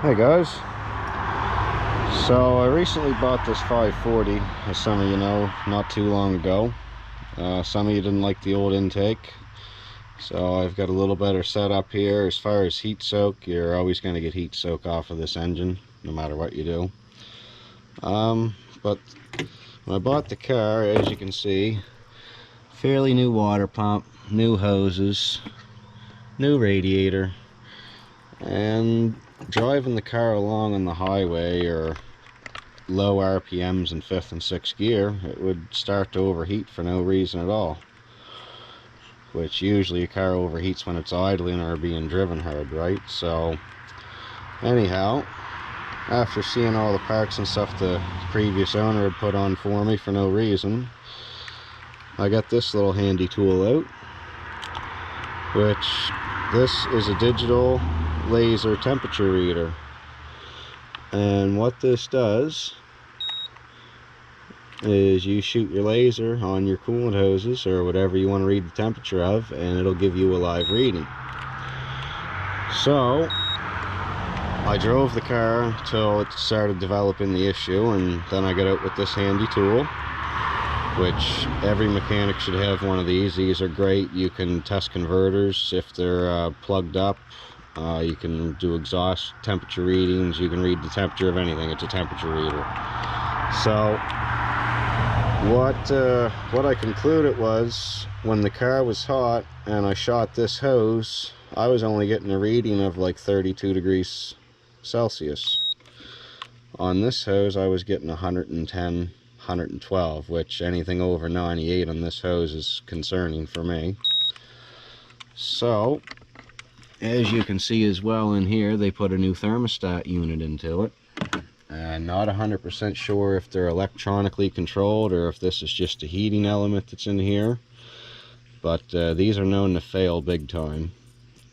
Hey guys, so I recently bought this 540, as some of you know, not too long ago. Some of you didn't like the old intake, so I've got a little better setup here. As far as heat soak, you're always going to get heat soak off of this engine, no matter what you do. But when I bought the car, as you can see, fairly new water pump, new hoses, new radiator, and driving the car along on the highway or low RPMs in 5th and 6th gear, it would start to overheat for no reason at all, which usually a car overheats when it's idling or being driven hard, right? So anyhow, after seeing all the parts and stuff the previous owner had put on for me for no reason, I got this little handy tool out, which this is a digital laser temperature reader. And what this does is you shoot your laser on your coolant hoses or whatever you want to read the temperature of, and it'll give you a live reading. So I drove the car till it started developing the issue, and then I got out with this handy tool, which every mechanic should have one of these. These are great. You can test converters if they're plugged up. You can do exhaust temperature readings. You can read the temperature of anything. It's a temperature reader. So what I concluded was, when the car was hot and I shot this hose, I was only getting a reading of like 32 degrees Celsius. On this hose I was getting 110, 112, which anything over 98 on this hose is concerning for me. So as you can see as well in here, they put a new thermostat unit into it. And not 100% sure if they're electronically controlled or if this is just a heating element that's in here. But these are known to fail big time.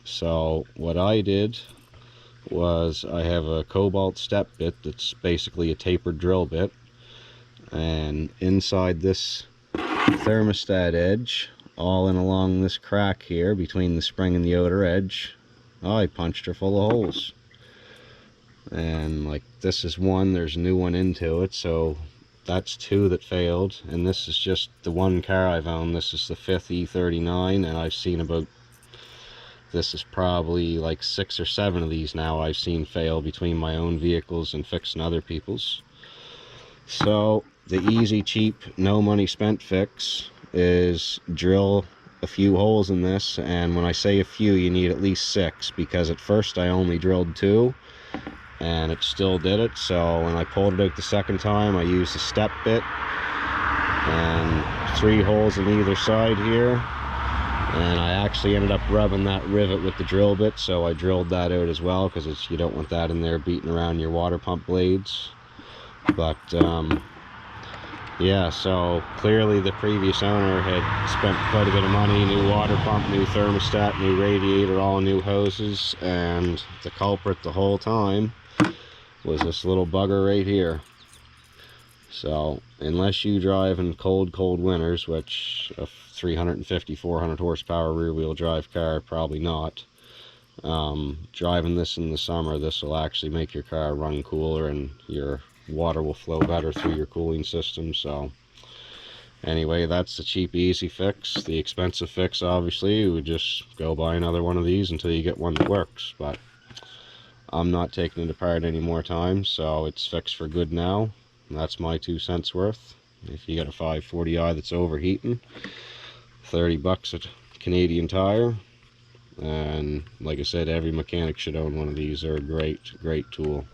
So what I did was, I have a cobalt step bit that's basically a tapered drill bit. And inside this thermostat edge, all in along this crack here between the spring and the outer edge, I punched her full of holes. And like, this is one, there's a new one into it, so that's two that failed. And this is just the one car I've owned. This is the 5th E39, and I've seen about, this is probably like 6 or 7 of these now I've seen fail between my own vehicles and fixing other people's. So the easy, cheap, no money spent fix is drill a few holes in this. And when I say a few, you need at least 6, because at first I only drilled 2 and it still did it. So when I pulled it out the second time, I used a step bit and 3 holes in either side here, and I actually ended up rubbing that rivet with the drill bit, so I drilled that out as well, because you don't want that in there beating around your water pump blades. But yeah, so clearly the previous owner had spent quite a bit of money. New water pump, new thermostat, new radiator, all new hoses, and the culprit the whole time was this little bugger right here. So unless you drive in cold winters, which a 350, 400 horsepower rear wheel drive car, probably not, driving this in the summer, this will actually make your car run cooler and your water will flow better through your cooling system. So anyway, that's the cheap, easy fix. The expensive fix, obviously, you would just go buy another one of these until you get one that works. But I'm not taking it apart any more time, so it's fixed for good now. That's my 2 cents worth. If you got a 540i that's overheating, 30 bucks a Canadian Tire. And like I said, every mechanic should own one of these. They're a great tool.